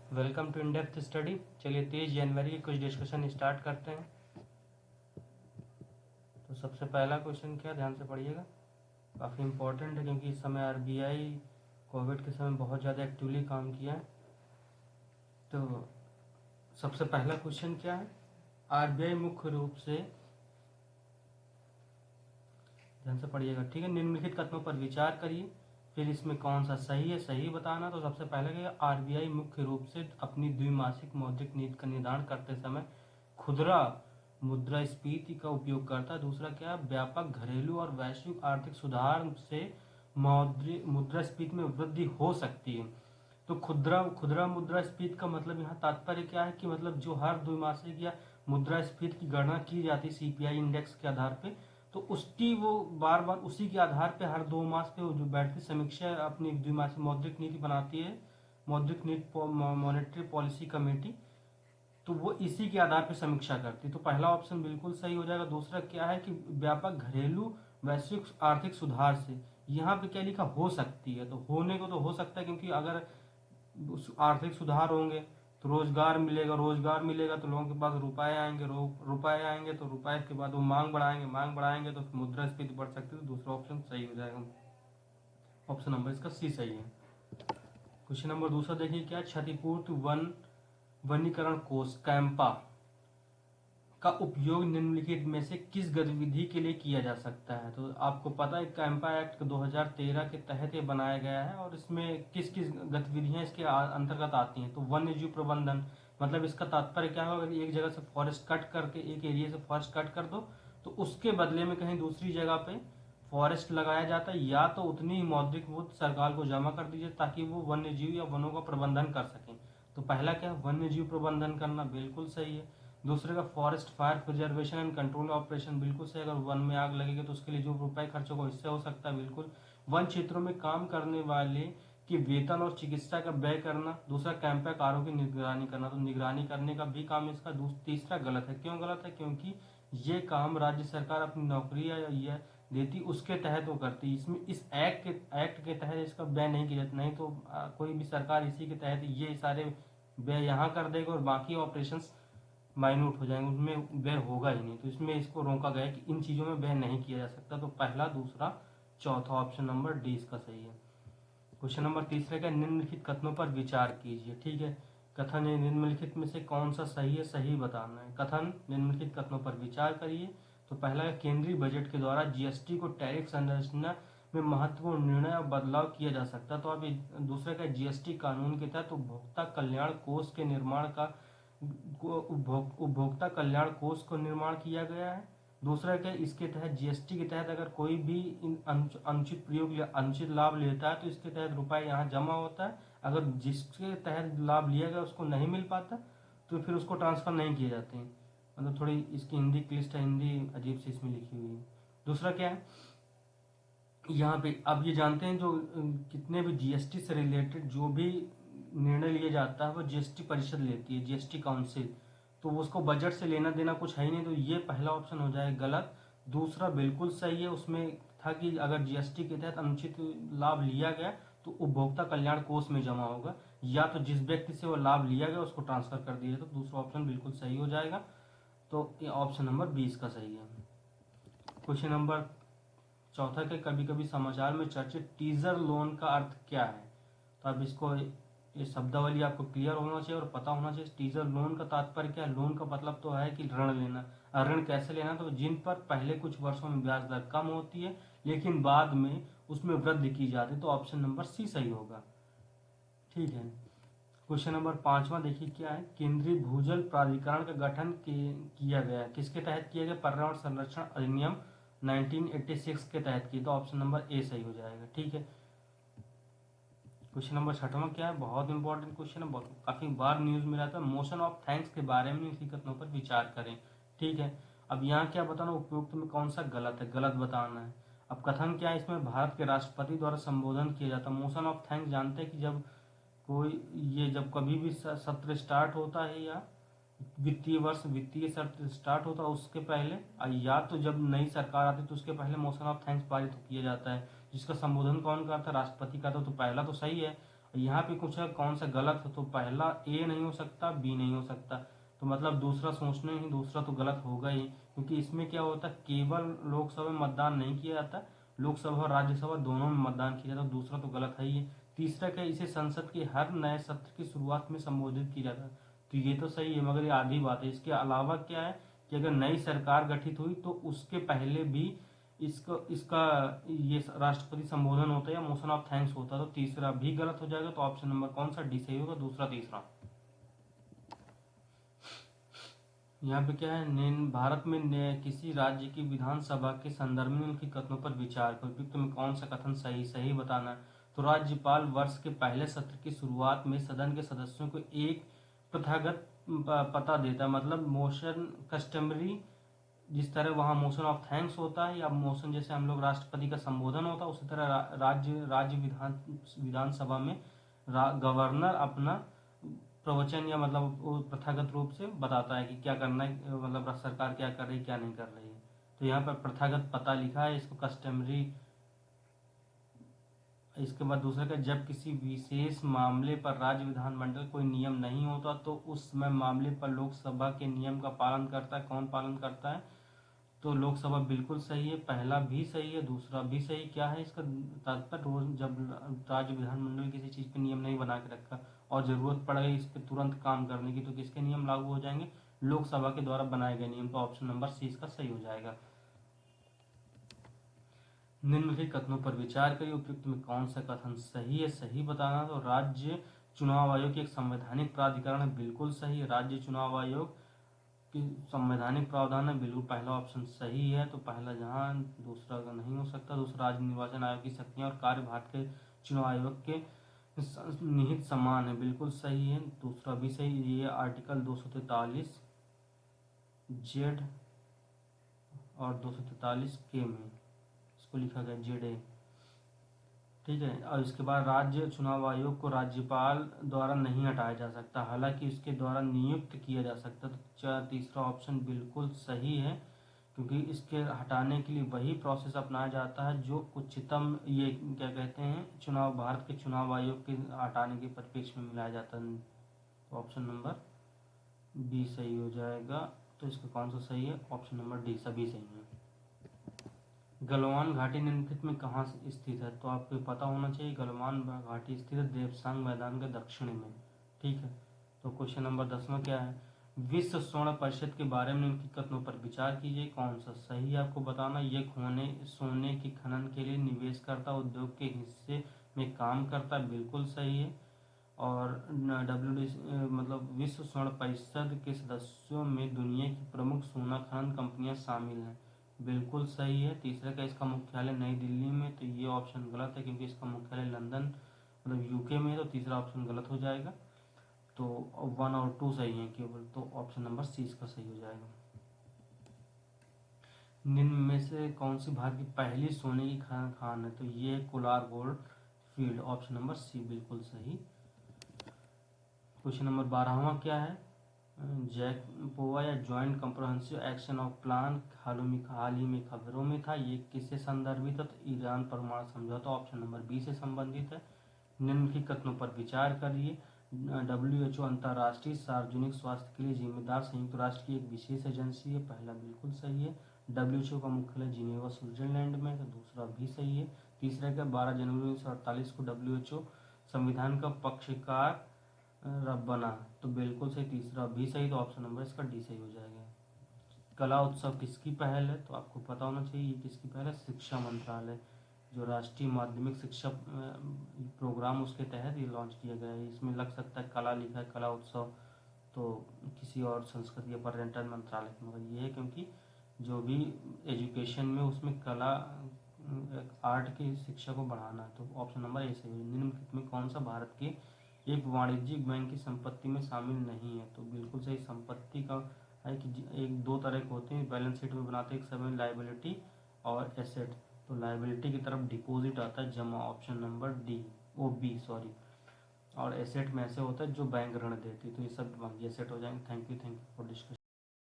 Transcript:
Welcome to in depth study. चलिए 23 जनवरी की कुछ डिस्कशन स्टार्ट करते हैं। तो सबसे पहला क्वेश्चन क्या, ध्यान से पढ़िएगा, काफ़ी इम्पोर्टेंट है क्योंकि इस समय आरबीआई कोविड के समय बहुत ज़्यादा एक्टिवली काम किया है। तो सबसे पहला क्वेश्चन क्या है, आरबीआई मुख्य रूप से, ध्यान से पढ़िएगा, ठीक है, निम्नलिखित कथनों पर विचार करिए, फिर इसमें कौन सा सही है सही बताना। तो सबसे पहले क्या, आरबीआई मुख्य रूप से अपनी द्विमासिक मौद्रिक नीति का निर्धारण करते समय खुदरा मुद्रास्फीति का उपयोग करता है। दूसरा क्या है, व्यापक घरेलू और वैश्विक आर्थिक सुधार से मुद्रास्फीति में वृद्धि हो सकती है। तो खुदरा खुदरा मुद्रास्फीति का मतलब यहाँ तात्पर्य क्या है कि मतलब जो हर द्विमासिक या मुद्रास्फीति की गणना की जाती है सीपीआई इंडेक्स के आधार पे, तो उसकी वो बार बार उसी के आधार पे हर 2 मास पे वो जो बैठती समीक्षा अपनी द्विमासिक मौद्रिक नीति बनाती है, मौद्रिक नीति मॉनेटरी पॉलिसी कमेटी, तो वो इसी के आधार पर समीक्षा करती है। तो पहला ऑप्शन बिल्कुल सही हो जाएगा। दूसरा क्या है कि व्यापक घरेलू वैश्विक आर्थिक सुधार से, यहाँ पे क्या लिखा, हो सकती है, तो होने को तो हो सकता है क्योंकि अगर आर्थिक सुधार होंगे तो रोजगार मिलेगा, रोजगार मिलेगा तो लोगों के पास रुपए आएंगे, रुपए आएंगे तो रुपए के बाद वो मांग बढ़ाएंगे, मांग बढ़ाएंगे तो मुद्रास्फीति बढ़ सकती है। तो दूसरा ऑप्शन सही हो जाएगा, ऑप्शन नंबर इसका सी सही है। क्वेश्चन नंबर दूसरा देखिए क्या, क्षतिपूर्ति वनीकरण कोष कैंपा का उपयोग निम्नलिखित में से किस गतिविधि के लिए किया जा सकता है। तो आपको पता है कैंपा एक्ट 2013 के तहत ये बनाया गया है और इसमें किस किस गतिविधियां इसके अंतर्गत आती हैं। तो वन्य जीव प्रबंधन, मतलब इसका तात्पर्य क्या होगा, एक जगह से फॉरेस्ट कट करके, एक एरिया से फॉरेस्ट कट कर दो तो उसके बदले में कहीं दूसरी जगह पे फॉरेस्ट लगाया जाता है, या तो उतनी ही मौद्रिक बोध सरकार को जमा कर दीजिए ताकि वो वन्य जीव या वनों का प्रबंधन कर सकें। तो पहला क्या, वन्य जीव प्रबंधन करना, बिल्कुल सही है। दूसरे का forest fire preservation and control operation, बिल्कुल सही। अगर वन में आग लगेगी तो उसके लिए जो रुपए खर्च होगा इससे हो सकता है, बिल्कुल। वन क्षेत्रों में काम करने वाले की वेतन और चिकित्सा का व्यय करना। दूसरा कैंपाकारों की निगरानी करना, तो निगरानी करने का भी काम इसका। तीसरा गलत है, क्यों गलत है, क्योंकि ये काम राज्य सरकार अपनी नौकरी या देती उसके तहत वो करती, इसमें इस एक्ट के तहत इसका व्यय नहीं किया जाता। नहीं तो कोई भी सरकार इसी के तहत ये सारे व्यय यहाँ कर देगा और बाकी ऑपरेशंस माइन्यूट हो जाएंगे, उनमें व्यय होगा ही नहीं। तो इसमें इसको रोका गया कि इन चीज़ों में व्यय नहीं किया जा सकता। तो पहला, दूसरा, चौथा, ऑप्शन नंबर डी इसका सही है। क्वेश्चन नंबर तीसरे का, निम्नलिखित कथनों पर विचार कीजिए, ठीक है। कथन निम्नलिखित में से कौन सा सही है सही बताना है। कथन, निम्नलिखित कथनों पर विचार करिए। तो पहला है, केंद्रीय बजट के द्वारा जीएसटी को टैरिफ संरचना में महत्वपूर्ण निर्णय और बदलाव किया जा सकता है। तो अब दूसरे का, जीएसटी कानून के तहत उपभोक्ता कल्याण कोष के निर्माण का उपभोक्ता कल्याण कोष को निर्माण किया गया है। दूसरा क्या, इसके तहत जीएसटी के तहत अगर कोई भी अनुचित प्रयोग या अनुचित लाभ लेता है तो इसके तहत रुपए यहाँ जमा होता है। अगर जिसके तहत लाभ लिया गया उसको नहीं मिल पाता तो फिर उसको ट्रांसफर नहीं किए जाते हैं। मतलब थोड़ी इसकी हिंदी क्लिष्ट है, हिंदी अजीब सी इसमें लिखी हुई है। दूसरा क्या है, यहाँ पे अब ये जानते हैं जो कितने भी जीएसटी से रिलेटेड जो भी निर्णय लिया जाता है वो जीएसटी परिषद लेती है, जीएसटी काउंसिल, तो उसको बजट से लेना देना कुछ है ही नहीं। तो ये पहला ऑप्शन हो जाए गलत। दूसरा बिल्कुल सही है, उसमें था कि अगर जीएसटी के तहत अनुचित लाभ लिया गया तो उपभोक्ता कल्याण कोष में जमा होगा, या तो जिस व्यक्ति से वो लाभ लिया गया उसको ट्रांसफर कर दिया। तो दूसरा ऑप्शन बिल्कुल सही हो जाएगा। तो ये ऑप्शन नंबर 20 का सही है। क्वेश्चन नंबर चौथा के, कभी कभी समाचार में चर्चित टीजर लोन का अर्थ क्या है। तो अब इसको, ये शब्दावली आपको क्लियर होना चाहिए और पता होना चाहिए। टीजर लोन का तात्पर्य क्या है, लोन का मतलब तो है कि ऋण लेना। ऋण कैसे लेना, तो जिन पर पहले कुछ वर्षों में ब्याज दर कम होती है लेकिन बाद में उसमें वृद्धि की जाती है। तो ऑप्शन नंबर सी सही होगा, ठीक है। क्वेश्चन नंबर पांचवा देखिए क्या है, केंद्रीय भूजल प्राधिकरण का गठन किया गया, किसके तहत किया गया, पर्यावरण संरक्षण अधिनियम 1986 के तहत की। तो ऑप्शन नंबर ए सही हो जाएगा, ठीक है। क्वेश्चन नंबर छठवां क्या है, बहुत इंपॉर्टेंट क्वेश्चन है, काफी बार न्यूज में रहता है। मोशन ऑफ थैंक्स के बारे में इसी कथनों पर विचार करें, ठीक है। अब यहाँ क्या बताना, उपयुक्त में कौन सा गलत है, गलत बताना है। अब कथन क्या है, इसमें भारत के राष्ट्रपति द्वारा संबोधन किया जाता है। मोशन ऑफ थैंक्स जानते हैं कि जब कोई, ये जब कभी भी सत्र स्टार्ट होता है या वित्तीय वर्ष, वित्तीय सत्र स्टार्ट होता है उसके पहले, या तो जब नई सरकार आती है तो उसके पहले मोशन ऑफ थैंक्स पारित किया जाता है, जिसका संबोधन कौन करता है, राष्ट्रपति करता है। तो पहला तो सही है। यहाँ पे कुछ है कौन सा गलत है, तो पहला ए नहीं हो सकता, बी नहीं हो सकता, तो मतलब दूसरा सोचना ही, दूसरा तो गलत होगा ही, क्योंकि इसमें क्या होता है केवल लोकसभा में मतदान नहीं किया जाता, लोकसभा और राज्यसभा दोनों में मतदान किया जाता, दूसरा तो गलत है ही है। तीसरा क्या, इसे संसद के हर नए सत्र की शुरुआत में संबोधित किया जाता है, तो ये तो सही है, मगर ये आधी बात है। इसके अलावा क्या है कि अगर नई सरकार गठित हुई तो उसके पहले भी इसका इसका ये राष्ट्रपति संबोधन होता है या मोशन ऑफ थैंक्स होता है, तो तीसरा भी गलत हो जाएगा, तो ऑप्शन नंबर कौन सा, डी सही होगा, दूसरा तीसरा। यहाँ पे क्या है, भारत में किसी राज्य की विधानसभा के संदर्भ में उनके कथनों पर विचार करो, उपयुक्त में कौन सा कथन सही सही बताना है। तो राज्यपाल वर्ष के पहले सत्र की शुरुआत में सदन के सदस्यों को एक प्रथागत पता देता है, मतलब मोशन कस्टमरी, जिस तरह वहाँ मोशन ऑफ थैंक्स होता है या मोशन जैसे हम लोग राष्ट्रपति का संबोधन होता है, उसी तरह राज्य राज्य विधानसभा में गवर्नर अपना प्रवचन या मतलब वो प्रथागत रूप से बताता है कि क्या करना है, मतलब सरकार क्या कर रही है क्या नहीं कर रही है। तो यहाँ पर प्रथागत पता लिखा है, इसको कस्टमरी। इसके बाद दूसरा का, जब किसी विशेष मामले पर राज्य विधानमंडल कोई नियम नहीं होता तो उस समय मामले पर लोकसभा के नियम का पालन करता है, कौन पालन करता है, तो लोकसभा बिल्कुल सही है, पहला भी सही है, दूसरा भी सही। क्या है इसका तात्पर्य, रोज जब राज्य विधानमंडल किसी चीज पे नियम नहीं बना के रखा और जरूरत पड़ गई इस पे तुरंत काम करने की, तो किसके नियम लागू हो जाएंगे, लोकसभा के द्वारा बनाए गए नियम, तो ऑप्शन नंबर सी इसका सही हो जाएगा। निम्नलिखित कथनों पर विचार करिए, उपयुक्त में कौन सा कथन सही है, सही बताना। तो राज्य चुनाव आयोग एक संवैधानिक प्राधिकरण है, बिल्कुल सही है, राज्य चुनाव आयोग की संवैधानिक प्रावधान है, बिल्कुल पहला ऑप्शन सही है, तो पहला जहां, दूसरा का नहीं हो सकता। दूसरा, राज्य निर्वाचन आयोग की शक्तियां और कार्य भारत के चुनाव आयोग के निहित समान है, बिल्कुल सही है, दूसरा भी सही। ये आर्टिकल 243 जेड और 243 के में इसको लिखा गया जेड ए, ठीक है। और इसके बाद राज्य चुनाव आयोग को राज्यपाल द्वारा नहीं हटाया जा सकता, हालांकि इसके द्वारा नियुक्त किया जा सकता, तो तीसरा ऑप्शन बिल्कुल सही है, क्योंकि इसके हटाने के लिए वही प्रोसेस अपनाया जाता है जो उच्चतम, ये क्या कहते हैं, चुनाव, भारत के चुनाव आयोग के हटाने के परिप्रेक्ष्य में मिलाया जाता है, तो ऑप्शन नंबर बी सही हो जाएगा। तो इसका कौन सा सही है, ऑप्शन नंबर डी, सभी सही है। गलवान घाटी निम्नलिखित में कहाँ स्थित है, तो आपको पता होना चाहिए, गलवान घाटी स्थित है देवसांग मैदान के दक्षिण में, ठीक है। तो क्वेश्चन नंबर 10वां क्या है, विश्व स्वर्ण परिषद के बारे में इनकी कथनों पर विचार कीजिए, कौन सा सही है आपको बताना। ये सोने की खनन के लिए निवेशकर्ता उद्योग के हिस्से में काम करता है, बिल्कुल सही है। और मतलब विश्व स्वर्ण परिषद के सदस्यों में दुनिया की प्रमुख सोना खनन कंपनियां शामिल हैं, बिल्कुल सही है। तीसरे का, इसका मुख्यालय नई दिल्ली में, तो ये ऑप्शन गलत है क्योंकि इसका मुख्यालय लंदन मतलब यूके में है, तो तीसरा ऑप्शन गलत हो जाएगा। तो 1 और 2 सही है केवल, तो ऑप्शन नंबर सी इसका सही हो जाएगा। निम्न में से कौन सी भारत की पहली सोने की खान है, तो ये Kolar gold field, option number C बिल्कुल सही। क्वेश्चन नंबर 12वां क्या है, जैकपोवा या joint comprehensive action of plan हाल ही में खबरों में था, ये किससे संदर्भित है, तो ईरान परमाणु समझौता, ऑप्शन नंबर बी से संबंधित है। निम्नलिखित कथनों पर विचार करिए, WHO अंतर्राष्ट्रीय सार्वजनिक स्वास्थ्य के लिए जिम्मेदार संयुक्त राष्ट्र की एक विशेष एजेंसी है, पहला बिल्कुल सही है। WHO का मुख्यालय जिनेवा स्विट्जरलैंड में, तो दूसरा भी सही है। तीसरा का, 12 जनवरी 1948 को WHO संविधान का पक्षकार बना, तो बिल्कुल सही, तीसरा भी सही, तो ऑप्शन नंबर इसका डी सही हो जाएगा। कला उत्सव किसकी पहल है, तो आपको पता होना चाहिए ये किसकी पहल है, शिक्षा मंत्रालय, जो राष्ट्रीय माध्यमिक शिक्षा प्रोग्राम उसके तहत ये लॉन्च किया गया है। इसमें लग सकता है कला लिखा है, कला उत्सव, तो किसी और संस्कृति या पर्यटन मंत्रालय का, मगर ये है क्योंकि जो भी एजुकेशन में उसमें कला आर्ट की शिक्षा को बढ़ाना है, तो ऑप्शन नंबर ए सही है। निम्नलिखित में कौन सा भारत के एक वाणिज्यिक बैंक की संपत्ति में शामिल नहीं है, तो बिल्कुल सही, संपत्ति का है कि एक दो तरह के होते हैं, बैलेंस शीट में बनाते हैं, एक समय लाइबिलिटी और एसेट, तो लाइबिलिटी की तरफ डिपॉजिट आता है जमा, option number D, oh B sorry, और एसेट में ऐसे होता है जो बैंक ऋण देती है, तो ये सब एसेट हो जाएंगे। Thank you for discussion.